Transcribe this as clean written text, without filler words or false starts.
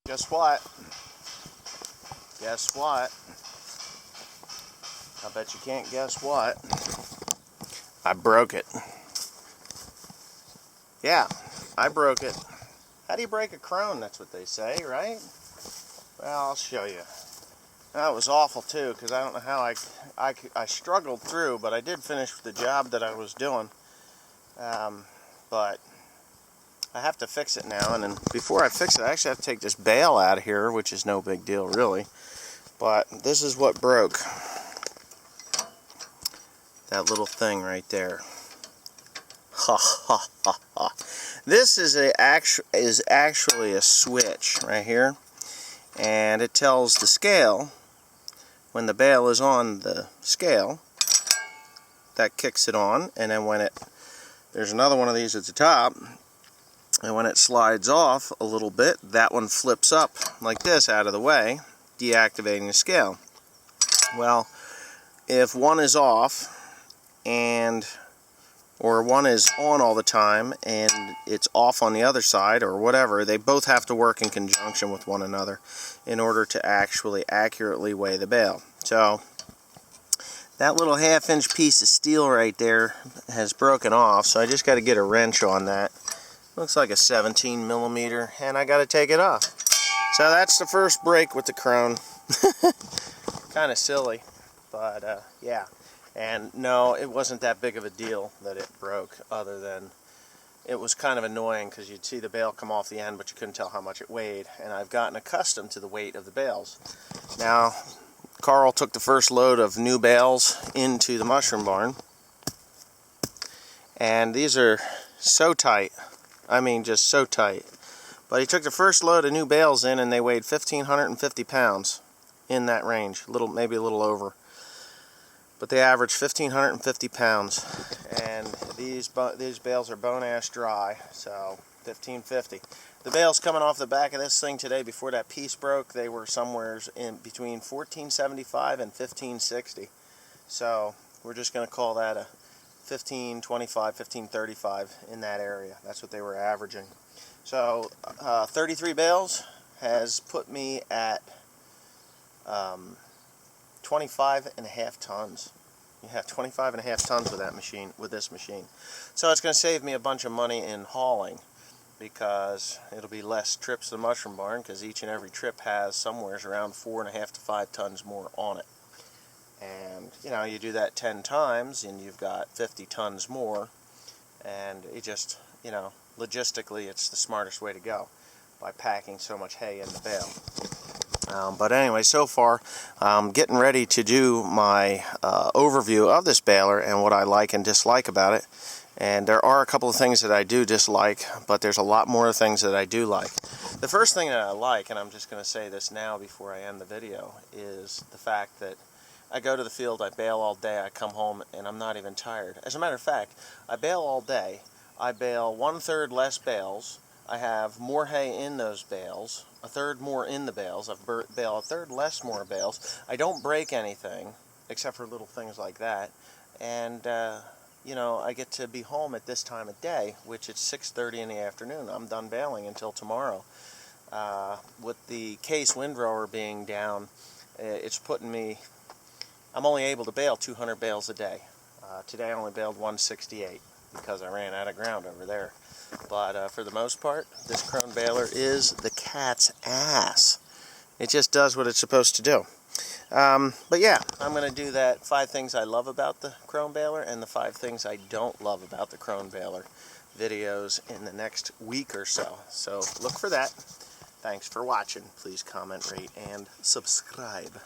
Guess what? Guess what? I bet you can't guess what. I broke it. Yeah, I broke it. How do you break a krone? That's what they say, right? Well, I'll show you. That was awful too, because I don't know how I struggled through, but I did finish the job that I was doing. But I have to fix it now, and then before I fix it, I actually have to take this bale out of here, which is no big deal really. But this is what broke. That little thing right there. Ha ha ha ha. This is actually a switch right here, and it tells the scale when the bale is on the scale. That kicks it on, and then when there's another one of these at the top, and when it slides off a little bit, that one flips up like this out of the way, deactivating the scale. Well, if one is off or one is on all the time and it's off on the other side or whatever, they both have to work in conjunction with one another in order to actually accurately weigh the bale. So that little 1/2-inch piece of steel right there has broken off, so I just got to get a wrench on that. Looks like a 17 millimeter, and I got to take it off. So that's the first break with the krone. Kind of silly, but yeah. And no, it wasn't that big of a deal that it broke, other than it was kind of annoying because you'd see the bale come off the end, but you couldn't tell how much it weighed. And I've gotten accustomed to the weight of the bales. Now, Carl took the first load of new bales into the mushroom barn, and these are so tight. I mean, just so tight. But he took the first load of new bales in, and they weighed 1,550 pounds, in that range, maybe a little over. But they average 1,550 pounds, and these bales are bone ash dry, so 1,550. The bales coming off the back of this thing today, before that piece broke, they were somewhere in between 1,475 and 1,560. So we're just going to call that a 1,525, 1,535 in that area. That's what they were averaging. So 33 bales has put me at 25.5 tons. You have 25.5 tons with that machine, with this machine. So it's going to save me a bunch of money in hauling, because it'll be less trips to the mushroom barn, because each and every trip has somewhere around 4.5 to 5 tons more on it. And you know, you do that 10 times and you've got 50 tons more, and it just, you know, logistically it's the smartest way to go, by packing so much hay in the bale. But anyway, so far I'm getting ready to do my overview of this baler and what I like and dislike about it. And there are a couple of things that I do dislike, but there's a lot more things that I do like. The first thing that I like, and I'm just going to say this now before I end the video, is the fact that I go to the field, I bale all day, I come home, and I'm not even tired. As a matter of fact, I bale all day, I bale 1/3 less bales, I have more hay in those bales, 1/3 more in the bales, I've bale 1/3 less more bales, I don't break anything, except for little things like that, and you know, I get to be home at this time of day, which it's 6:30 in the afternoon. I'm done baling until tomorrow. With the case windrower being down, it's putting me, I'm only able to bale 200 bales a day. Today I only baled 168 because I ran out of ground over there. But for the most part, this krone baler is the cat's ass. It just does what it's supposed to do. But yeah, I'm going to do that 5 things I love about the krone baler and the 5 things I don't love about the krone baler videos in the next week or so. So look for that. Thanks for watching. Please comment, rate, and subscribe.